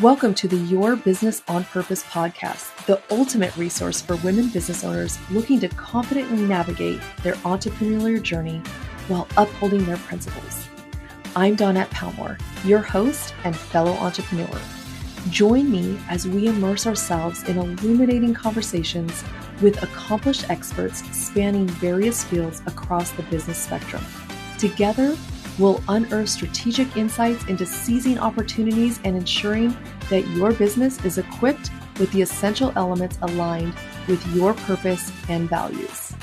Welcome to the Your Business on Purpose podcast, the ultimate resource for women business owners looking to confidently navigate their entrepreneurial journey while upholding their principles. I'm Dawnette Palmore, your host and fellow entrepreneur. Join me as we immerse ourselves in illuminating conversations with accomplished experts spanning various fields across the business spectrum. Together, we'll unearth strategic insights into seizing opportunities and ensuring that your business is equipped with the essential elements aligned with your purpose and values.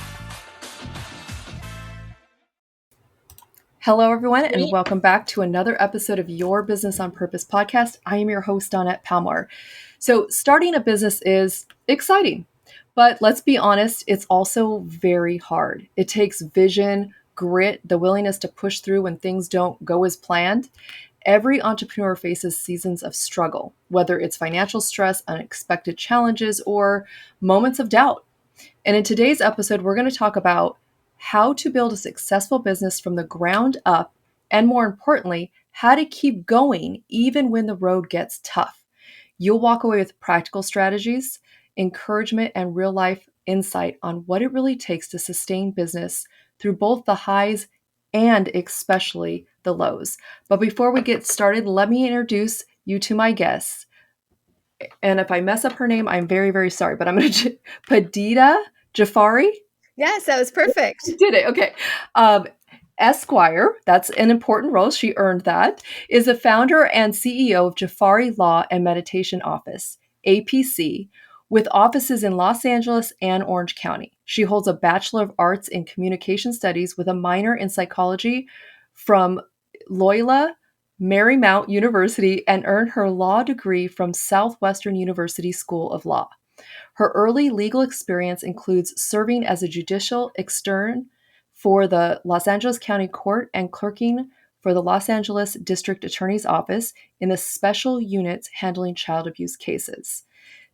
Hello, everyone, and welcome back to another episode of Your Business on Purpose podcast. I am your host, Dawnette Palmore. So starting a business is exciting, but let's be honest, it's also very hard. It takes vision, grit, the willingness to push through when things don't go as planned. Every entrepreneur faces seasons of struggle, whether it's financial stress, unexpected challenges, or moments of doubt. And in today's episode, we're going to talk about how to build a successful business from the ground up, and more importantly, how to keep going even when the road gets tough. You'll walk away with practical strategies, encouragement, and real-life insight on what it really takes to sustain business through both the highs and especially the lows. But before we get started, let me introduce you to my guests. And if I mess up her name, I'm very, very sorry, but I'm going to Padideh Jafari. Yes, that was perfect. You did it. Okay. Esquire, that's an important role. She earned that, is the founder and CEO of Jafari Law and Meditation Office, APC, with offices in Los Angeles and Orange County. She holds a Bachelor of Arts in Communication Studies with a minor in psychology from Loyola Marymount University and earned her law degree from Southwestern University School of Law. Her early legal experience includes serving as a judicial extern for the Los Angeles County Court and clerking for the Los Angeles District Attorney's Office in the special units handling child abuse cases.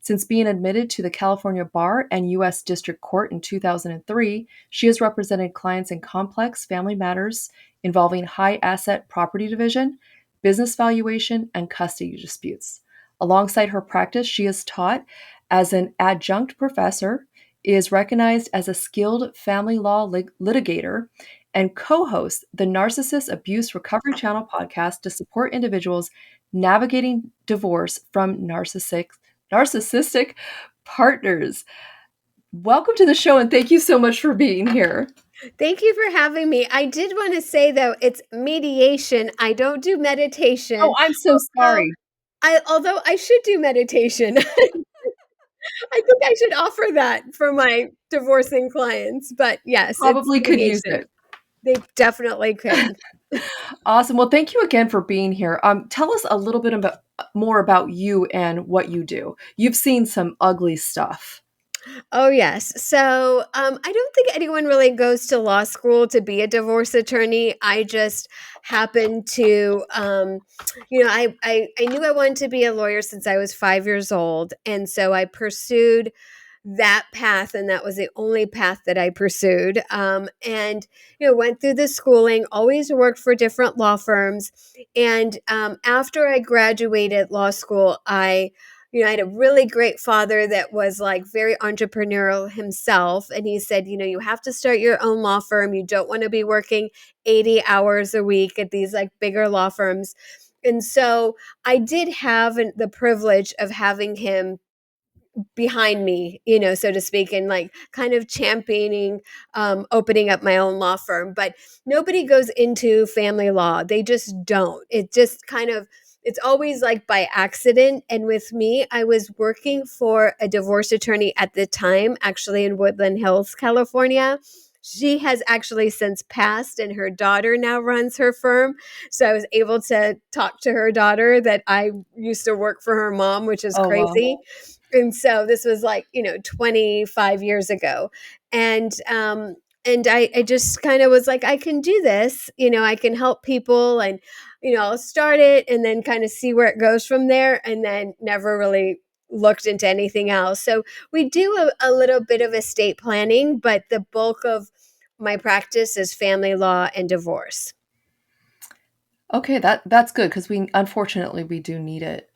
Since being admitted to the California Bar and U.S. District Court in 2003, she has represented clients in complex family matters involving high asset property division, business valuation, and custody disputes. Alongside her practice, she has taught as an adjunct professor, is recognized as a skilled family law litigator, and co-hosts the Narcissist Abuse Recovery Channel podcast to support individuals navigating divorce from narcissistic partners. Welcome to the show, and thank you so much for being here. Thank you for having me. I did want to say, though, it's mediation. I don't do meditation. Oh, I'm so sorry. Although I should do meditation. I think I should offer that for my divorcing clients. But yes, Probably could use it. They definitely could. Awesome. Well, thank you again for being here. Tell us a little bit more about you and what you do. You've seen some ugly stuff. Oh, yes. So I don't think anyone really goes to law school to be a divorce attorney. I just happened to, I knew I wanted to be a lawyer since I was 5 years old. And so I pursued that path, and that was the only path that I pursued. Went through the schooling, always worked for different law firms. And after I graduated law school, I had a really great father that was like very entrepreneurial himself. And he said, you have to start your own law firm. You don't want to be working 80 hours a week at these like bigger law firms. And so I did have the privilege of having him behind me, so to speak, and like kind of championing opening up my own law firm. But nobody goes into family law. They just don't. It just kind of, it's always like by accident. And with me, I was working for a divorce attorney at the time, actually in Woodland Hills, California. She has actually since passed, and her daughter now runs her firm. So I was able to talk to her daughter that I used to work for her mom, which is crazy. Wow. And so this was like, 25 years ago. And I just kind of was like, I can do this, I can help people, and, I'll start it and then kind of see where it goes from there, and then never really looked into anything else. So we do a little bit of estate planning, but the bulk of my practice is family law and divorce. Okay, that's good because we unfortunately we do need it.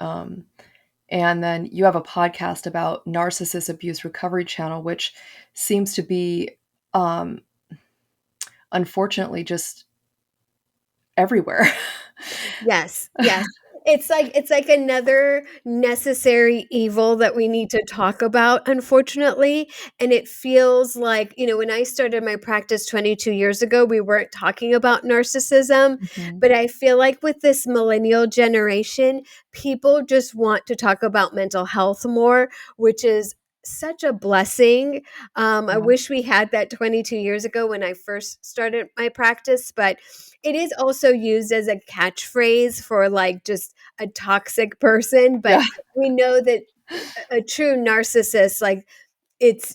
And then you have a podcast about narcissist abuse recovery channel, which seems to be um, unfortunately just everywhere. Yes, yes. It's like another necessary evil that we need to talk about, unfortunately. And it feels like, when I started my practice 22 years ago, we weren't talking about narcissism. Mhm. But I feel like with this millennial generation, people just want to talk about mental health more, which is such a blessing. I Yeah. wish we had that 22 years ago when I first started my practice, but it is also used as a catchphrase for like just a toxic person. But Yeah. we know that a true narcissist, like, it's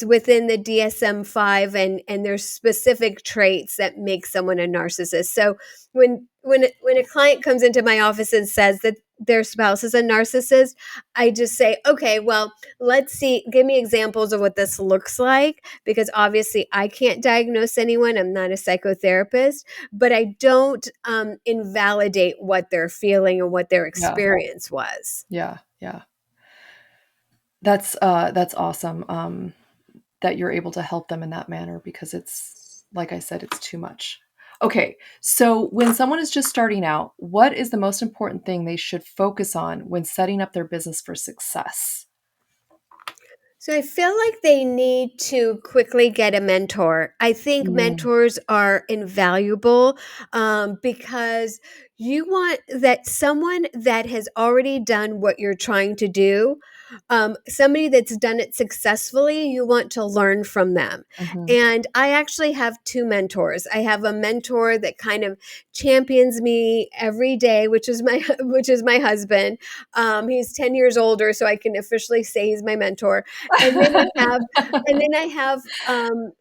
within the DSM-5, and there's specific traits that make someone a narcissist. So when a client comes into my office and says that their spouse is a narcissist, I just say, okay, well, let's see, give me examples of what this looks like, because obviously I can't diagnose anyone. I'm not a psychotherapist, but I don't invalidate what they're feeling and what their Yeah. experience was. Yeah. Yeah. That's awesome, that you're able to help them in that manner because it's like I said, it's too much. Okay, so when someone is just starting out, what is the most important thing they should focus on when setting up their business for success? So I feel like they need to quickly get a mentor. I think Mm, mentors are invaluable, because you want that someone that has already done what you're trying to do, somebody that's done it successfully. You want to learn from them. mhm. And I actually have two mentors. I have a mentor that kind of champions me every day, which is my which is my husband. He's 10 years older, so I can officially say he's my mentor. And then I have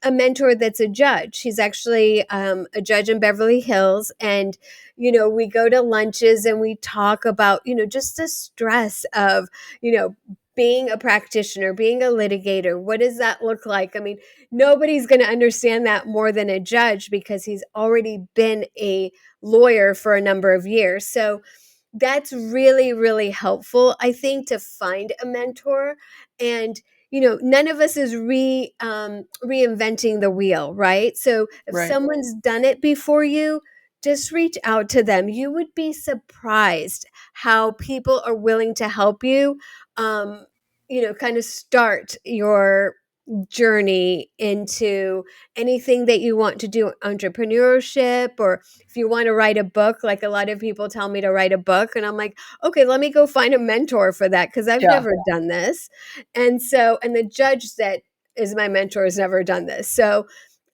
a mentor that's a judge. She's actually a judge in Beverly Hills, and we go to lunches and we talk about just the stress of you know being a practitioner, being a litigator. What does that look like? I mean, nobody's going to understand that more than a judge because he's already been a lawyer for a number of years. So that's really, really helpful, I think, to find a mentor. And none of us is reinventing the wheel, right? So if Right. someone's done it before you, just reach out to them. You would be surprised how people are willing to help you, kind of start your journey into anything that you want to do, entrepreneurship, or if you want to write a book. Like, a lot of people tell me to write a book, and I'm like, okay, let me go find a mentor for that, because I've Yeah. never done this. And the judge that is my mentor has never done this. So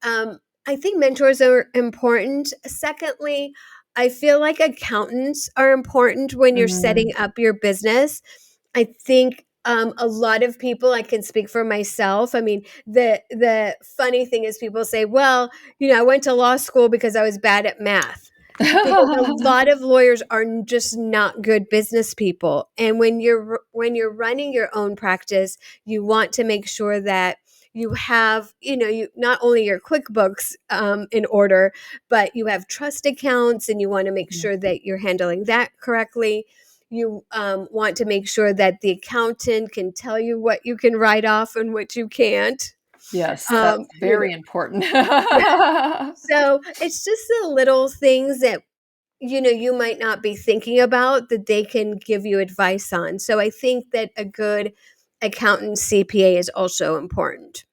I think mentors are important. Secondly, I feel like accountants are important when you're setting Mhm. up your business. I think a lot of people, I can speak for myself. I mean, the funny thing is, people say, well, I went to law school because I was bad at math. Because a lot of lawyers are just not good business people. And when you're running your own practice, you want to make sure that you have, you not only your QuickBooks in order, but you have trust accounts, and you want to make Yeah. sure that you're handling that correctly. You want to make sure that the accountant can tell you what you can write off and what you can't. Yes, Um, that's you know, very important. yeah. So it's just the little things that you might not be thinking about that they can give you advice on. So I think that a good accountant, CPA, is also important.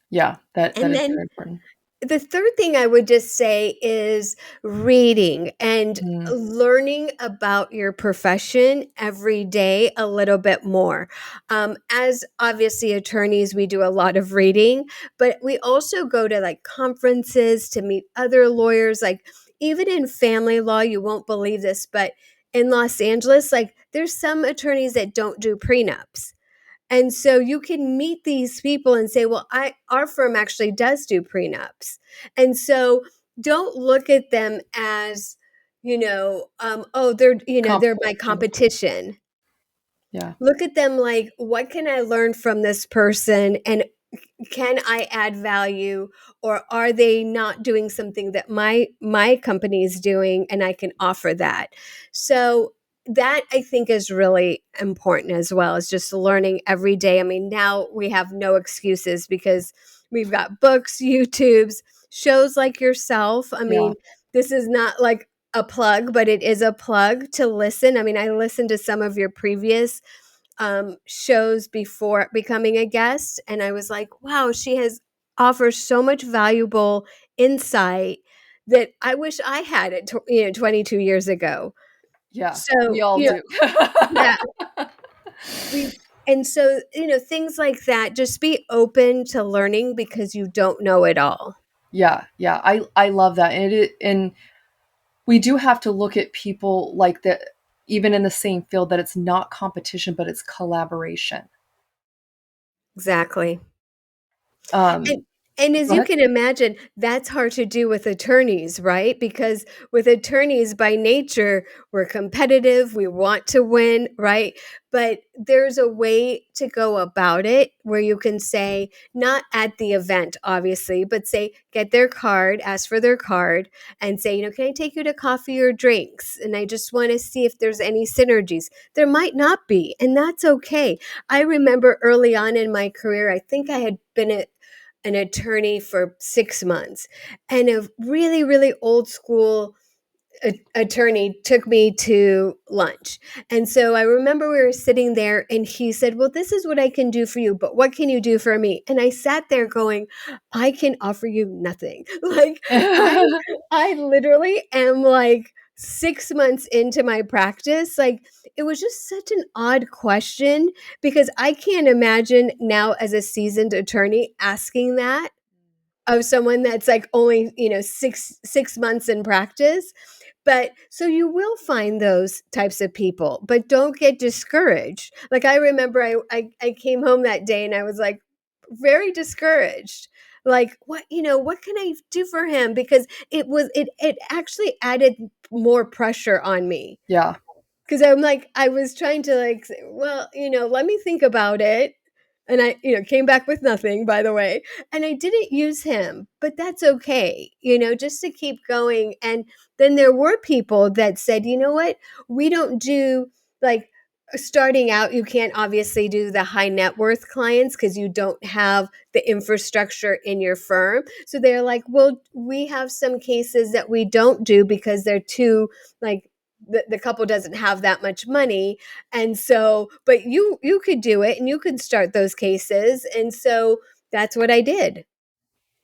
Yeah, that And is then very important. the third thing I would just say is reading and Mm, learning about your profession every day a little bit more. As obviously attorneys, we do a lot of reading, but we also go to like conferences to meet other lawyers. Like, even in family law, you won't believe this, but in Los Angeles, like, there's some attorneys that don't do prenups. And so you can meet these people and say, well, our firm actually does do prenups. And so don't look at them as, oh, they're my competition. competition. Yeah. Look at them like, what can I learn from this person? And can I add value, or are they not doing something that my company is doing and I can offer that? So that I think is really important as well, is just learning every day. I mean, now we have no excuses because we've got books, YouTubes, shows like yourself. I Yeah. mean, this is not like a plug, but it is a plug to listen. I mean, I listened to some of your previous shows before becoming a guest, and I was like, wow, she has offers so much valuable insight that I wish I had it, 22 years ago. Yeah. We So, all do. yeah, we and so, things like that, just be open to learning because you don't know it all. Yeah. Yeah. I love that. And we do have to look at people like that, even in the same field, that it's not competition, but it's collaboration. Exactly. Um, And as Go you ahead. can imagine, that's hard to do with attorneys, right? Because with attorneys, by nature, we're competitive, we want to win, right? But there's a way to go about it where you can say, not at the event, obviously, but say, get their card, ask for their card, and say, can I take you to coffee or drinks? And I just want to see if there's any synergies. There might not be, and that's okay. I remember early on in my career, I think I had been at an attorney for 6 months, and a really, really old school attorney took me to lunch. And so I remember we were sitting there and he said, well, this is what I can do for you, but what can you do for me? And I sat there going, I can offer you nothing. Like, I I literally am like 6 months into my practice. Like, it was just such an odd question because I can't imagine now as a seasoned attorney asking that of someone that's like only, 6 months in practice. But so you will find those types of people, but don't get discouraged. Like, I remember I came home that day and I was like very discouraged. Like, what can I do for him? Because it actually added more pressure on me. Yeah. Because I'm like, I was trying to like say, well, let me think about it. And I, came back with nothing, by the way. And I didn't use him, but that's okay, just to keep going. And then there were people that said, you know what? We don't do like starting out, you can't obviously do the high net worth clients because you don't have the infrastructure in your firm. So they're like, well, we have some cases that we don't do because they're too like, the couple doesn't have that much money, and so but you could do it and you could start those cases, and so that's what I did.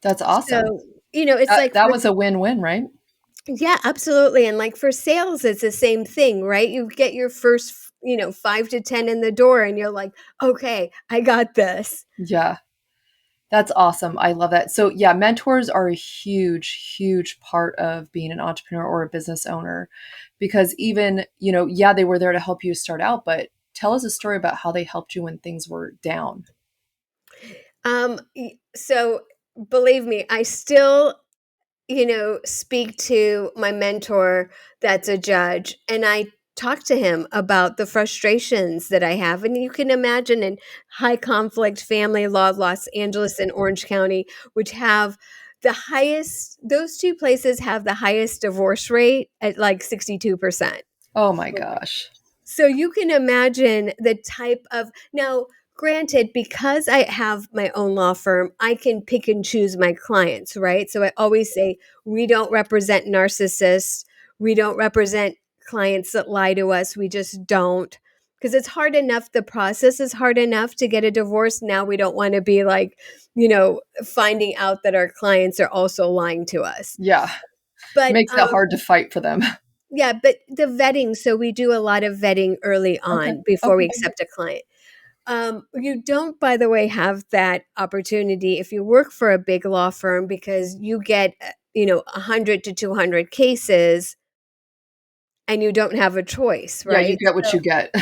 That's awesome. So it's like That for was a win-win, right? yeah, absolutely. And like for sales, it's the same thing, right? You get your first 5 to 10 in the door and you're like, okay, I got this. Yeah. That's awesome. I love that. So, yeah, mentors are a huge, huge part of being an entrepreneur or a business owner because even, yeah, they were there to help you start out, but tell us a story about how they helped you when things were down. So believe me, I still speak to my mentor that's a judge, and I talk to him about the frustrations that I have. And you can imagine in high conflict family law, Los Angeles and Orange County, which have those two places have the highest divorce rate at like 62%. Oh my gosh. So you can imagine the type of now, granted, because I have my own law firm, I can pick and choose my clients, right? So I always say, we don't represent narcissists. We don't represent clients that lie to us. We just don't. Because it's hard enough. The process is hard enough to get a divorce. Now we don't want to be like, finding out that our clients are also lying to us. Yeah. But Makes it hard to fight for them. yeah, but the vetting, so we do a lot of vetting early Okay. on before we Okay. accept a client. You don't, by the way, have that opportunity if you work for a big law firm because you get, 100 to 200 cases and you don't have a choice, Yeah, you right? get what So, you get.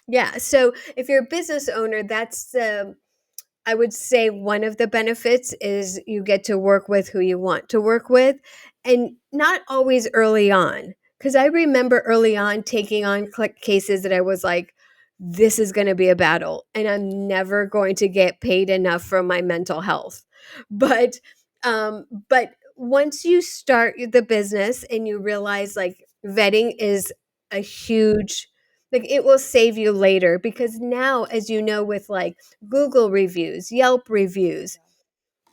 yeah. So if you're a business owner, that's I would say one of the benefits is you get to work with who you want to work with, and not always early on. Because I remember early on taking on cases that I was like this is going to be a battle and I'm never going to get paid enough for my mental health. But once you start the business and you realize like vetting is a huge, like it will save you later, because now, as you know, with like Google reviews, Yelp reviews,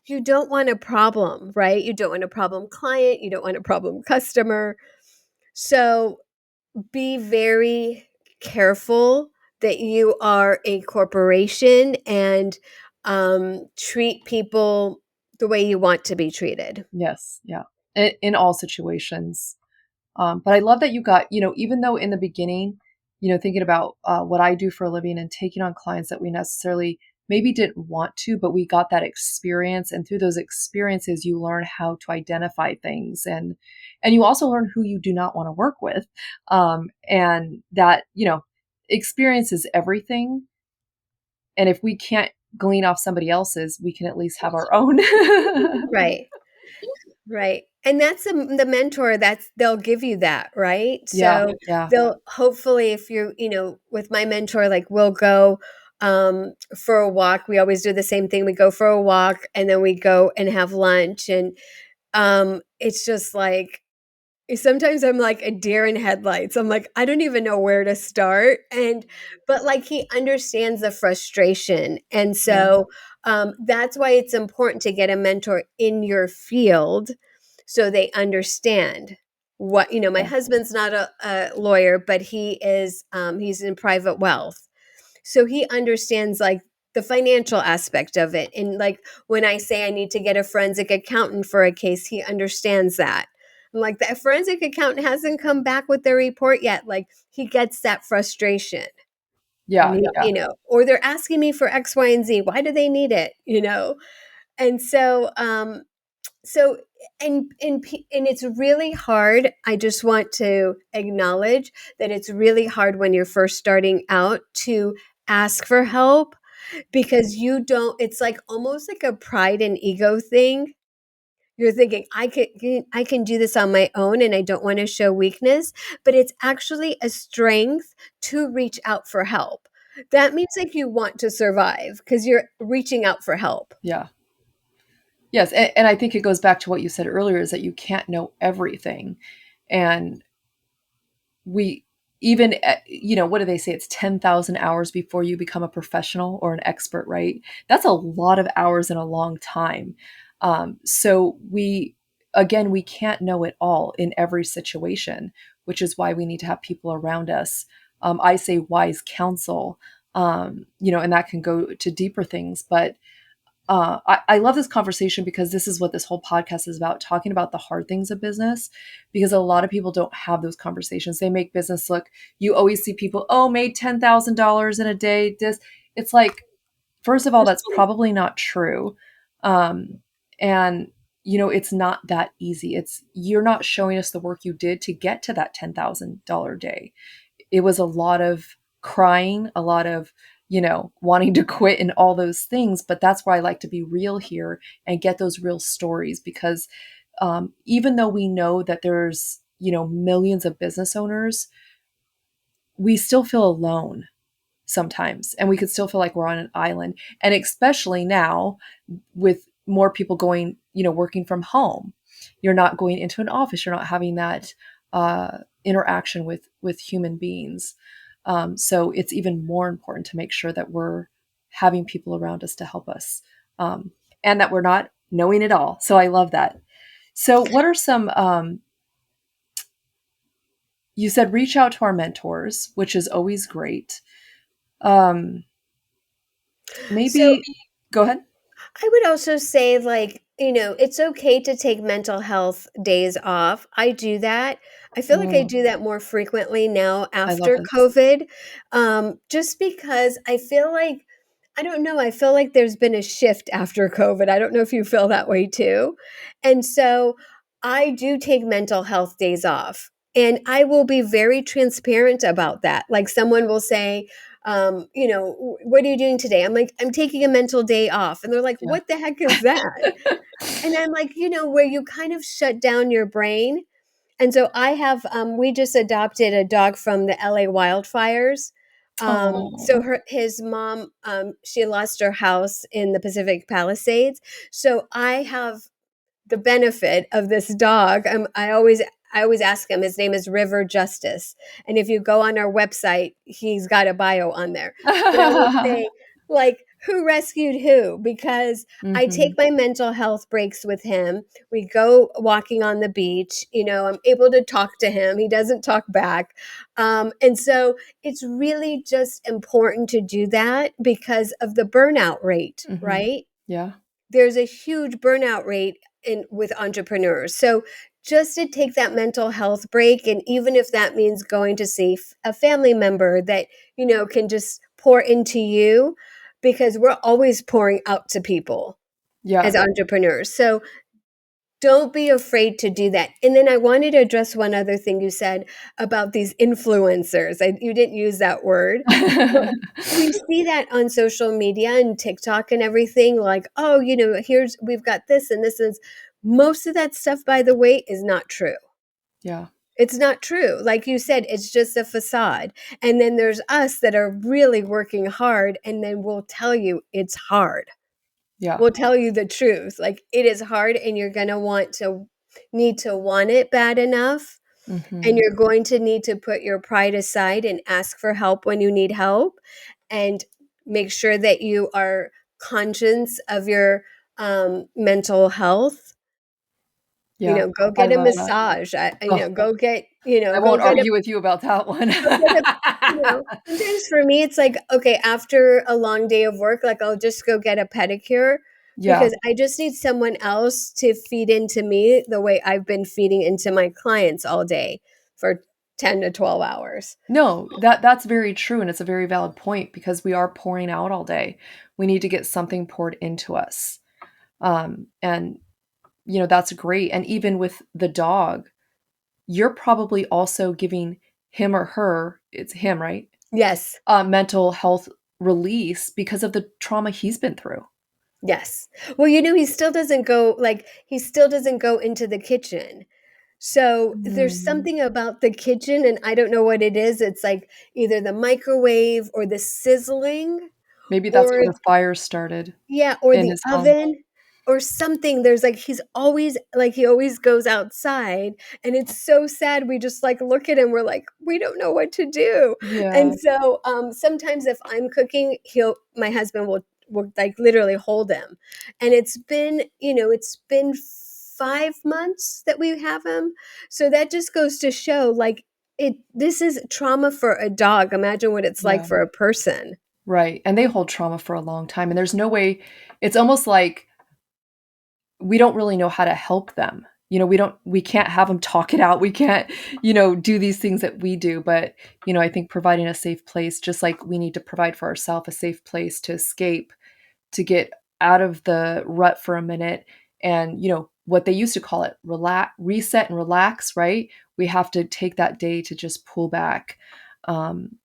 you don't want a problem, right? You don't want a problem client, you don't want a problem customer. So be very careful that you are a corporation and treat people the way you want to be treated. Yes, yeah. In all situations. But I love that you got, even though in the beginning, thinking about what I do for a living and taking on clients that we necessarily maybe didn't want to, but we got that experience. And through those experiences, you learn how to identify things, and you also learn who you do not want to work with. And that, experience is everything. And if we can't glean off somebody else's, we can at least have our own. Right. Right. And that's the mentor, that's they'll give you that, right? Yeah, So yeah, they'll hopefully, if you're, with my mentor, like we'll go for a walk. We always do the same thing. We go for a walk and then we go and have lunch. And it's just like sometimes I'm like a deer in headlights. I'm like, I don't even know where to start. But like he understands the frustration. And yeah, so that's why it's important to get a mentor in your field so they understand what, my yeah, husband's not a lawyer, but he's in private wealth. So he understands like the financial aspect of it. And like when I say I need to get a forensic accountant for a case, he understands that. I'm like, the forensic accountant hasn't come back with their report yet. Like he gets that frustration. And yeah, yeah, or they're asking me for X, Y, and Z. Why do they need it? And so and it's really hard. I just want to acknowledge that it's really hard when you're first starting out to ask for help, because you don't it's like almost like a pride and ego thing. You're thinking I can do this on my own and I don't want to show weakness, but it's actually a strength to reach out for help. That means like you want to survive because you're reaching out for help. yeah. Yes, and I think it goes back to what you said earlier, is that you can't know everything. And we even, what do they say? It's 10,000 hours before you become a professional or an expert, right? That's a lot of hours in a long time. So again, we can't know it all in every situation, which is why we need to have people around us. I say wise counsel, and that can go to deeper things, but I love this conversation because this is what this whole podcast is about, talking about the hard things of business, because a lot of people don't have those conversations. They make business look, you always see people, oh, made $10,000 in a day. It's like, first of all, that's probably not true. Um, and, it's not that easy. You're not showing us the work you did to get to that $10,000 day. It was a lot of crying, a lot of, wanting to quit and all those things. But that's why I like to be real here and get those real stories, because even though we know that there's, millions of business owners, we still feel alone sometimes. And we could still feel like we're on an island. And especially now with more people going, working from home, you're not going into an office, you're not having that interaction with human beings. So it's even more important to make sure that we're having people around us to help us, and that we're not knowing it all. So I love that. So what are some, you said reach out to our mentors, which is always great. Um, So maybe go ahead. I would also say, like, it's okay to take mental health days off. I do that. I feel like I Mm, do that more frequently now I love after this. COVID, just because I feel like, I don't know, I feel like there's been a shift after COVID. I don't know if you feel that way too. And so I do take mental health days off. And I will be very transparent about that. Like someone will say, what are you doing today? I'm like, I'm taking a mental day off. And they're like, Yeah. what the heck is that? And I'm like, where you kind of shut down your brain. And so I have, we just adopted a dog from the LA wildfires. So Oh. his mom, she lost her house in the Pacific Palisades. So I have the benefit of this dog. I always ask him. His name is River Justice, and if you go on our website, he's got a bio on there. But I will say, like, who rescued who? Because I take Mhm. my mental health breaks with him. We go walking on the beach. I'm able to talk to him. He doesn't talk back, and so it's really just important to do that because of the burnout rate, Mhm. right? Yeah. There's a huge burnout rate in with entrepreneurs. So just to take that mental health break, and even if that means going to see a family member that can just pour into you, because we're always pouring out to people as Yeah. entrepreneurs. So don't be afraid to do that. And then I wanted to address one other thing you said about these influencers. You didn't use that word, but we see that on social media and TikTok and everything, like, oh, we've got this and this is most of that stuff, by the way, is not true. Yeah. It's not true. Like you said, it's just a facade. And then there's us that are really working hard, and then we'll tell you it's hard. Yeah. We'll tell you the truth. Like, it is hard, and you're going to need to want it bad enough. And Mhm. you're going to need to put your pride aside and ask for help when you need help, and make sure that you are conscious of your mental health. Yeah. Go I get a love that. massage. Oh, Go get, I go won't get a argue with you about that one. go get a sometimes for me it's like, okay, after a long day of work, like, I'll just go get a pedicure Yeah. because I just need someone else to feed into me the way I've been feeding into my clients all day for 10 to 12 hours. No, that's very true, and it's a very valid point because we are pouring out all day. We need to get something poured into us. And that's great. And even with the dog, you're probably also giving him or her, it's him, right? Yes. Mental health release because of the trauma he's been through. Yes. Well, he still doesn't go into the kitchen. So there's Mm. something about the kitchen, and I don't know what it is. It's like either the microwave or the sizzling, Maybe that's or where the fire started yeah, or in the his home. oven or something. There's like he always goes outside, and it's so sad. We just like look at him, we're like, we don't know what to do. Yeah. And so sometimes if I'm cooking, my husband will like literally hold him. And it's been 5 months that we have him. So that just goes to show, like, this is trauma for a dog. Imagine what it's like Yeah. for a person. Right, and they hold trauma for a long time, and there's no way it's almost like we don't really know how to help them. We can't have them talk it out. We can't, do these things that we do, but, I think providing a safe place, just like we need to provide for ourselves a safe place to escape, to get out of the rut for a minute and, what they used to call it, relax, reset and relax, right? We have to take that day to just pull back. Um,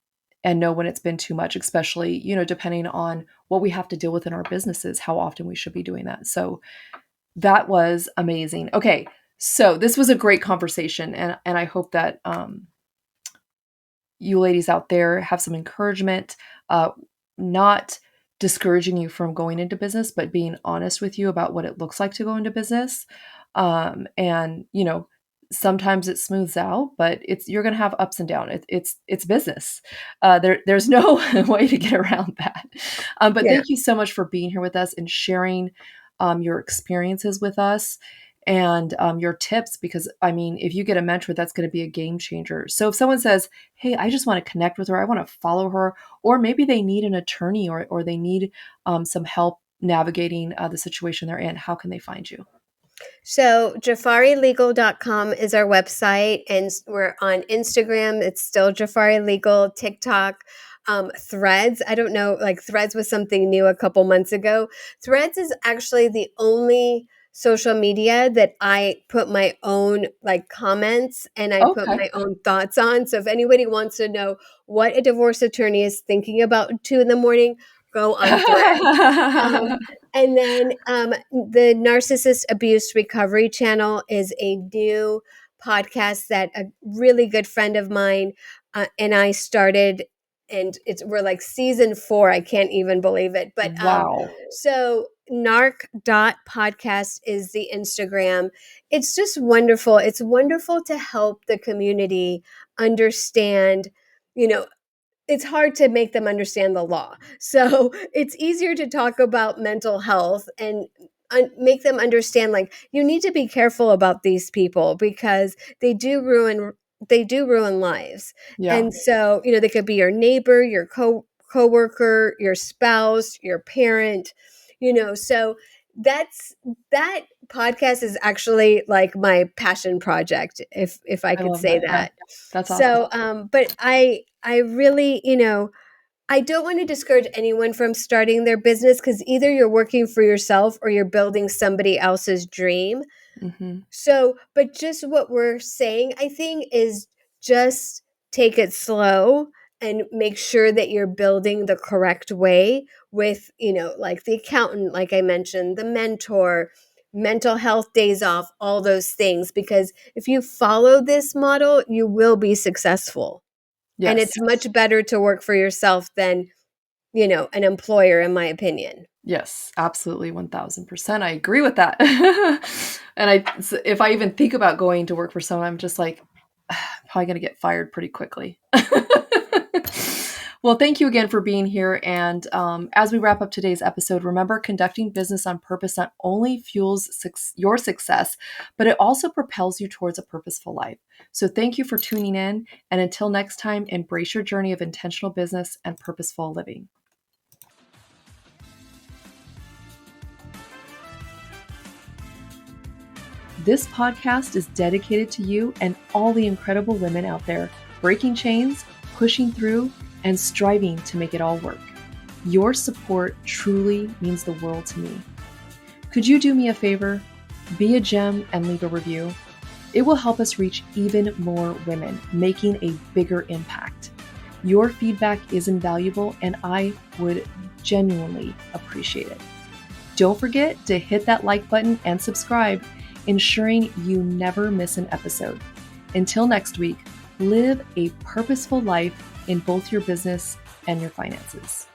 and know when it's been too much, especially, depending on what we have to deal with in our businesses, how often we should be doing that. So that was amazing. Okay. So this was a great conversation. And I hope that you ladies out there have some encouragement, not discouraging you from going into business, but being honest with you about what it looks like to go into business. And sometimes it smooths out, but you're going to have ups and downs. It's business. There's no way to get around that. But Yeah. thank you so much for being here with us and sharing your experiences with us and your tips, because I mean, if you get a mentor, that's going to be a game changer. So if someone says, hey, I just want to connect with her, I want to follow her, or maybe they need an attorney, or they need some help navigating the situation they're in, how can they find you? So JafariLegal.com is our website, and we're on Instagram. It's still Jafari Legal, TikTok, Threads. I don't know, like Threads was something new a couple months ago. Threads is actually the only social media that I put my own like comments and I put Okay. my own thoughts on. So if anybody wants to know what a divorce attorney is thinking about at 2 in the morning, go on Threads. Um, and then the Narcissist Abuse Recovery Channel is a new podcast that a really good friend of mine and I started. and we're like season 4. I can't even believe it. But Wow. so narc.podcast is the Instagram. It's just wonderful. It's wonderful to help the community understand, you know, it's hard to make them understand the law. So it's easier to talk about mental health and make them understand, like, you need to be careful about these people because they do ruin lives. Yeah. And so, they could be your neighbor, your coworker, your spouse, your parent, so that's that podcast is actually like my passion project, if I I could love say that. Yeah. that. That's awesome. So, but I really, I don't want to discourage anyone from starting their business, because either you're working for yourself or you're building somebody else's dream. Mm-hmm. So, but just what we're saying, I think, is just take it slow and make sure that you're building the correct way with, like the accountant, like I mentioned, the mentor, mental health days off, all those things. Because if you follow this model, you will be successful. And Yes. it's much better to work for yourself than, an employer, in my opinion. Yes, absolutely, 1000%. I agree with that. And if I even think about going to work for someone, I'm just like, probably going to get fired pretty quickly. Well, thank you again for being here. And as we wrap up today's episode, remember, conducting business on purpose not only fuels your success, but it also propels you towards a purposeful life. So thank you for tuning in. And until next time, embrace your journey of intentional business and purposeful living. This podcast is dedicated to you and all the incredible women out there breaking chains, pushing through, and striving to make it all work. Your support truly means the world to me. Could you do me a favor? Be a gem and leave a review. It will help us reach even more women, making a bigger impact. Your feedback is invaluable, and I would genuinely appreciate it. Don't forget to hit that like button and subscribe, ensuring you never miss an episode. Until next week, live a purposeful life in both your business and your finances.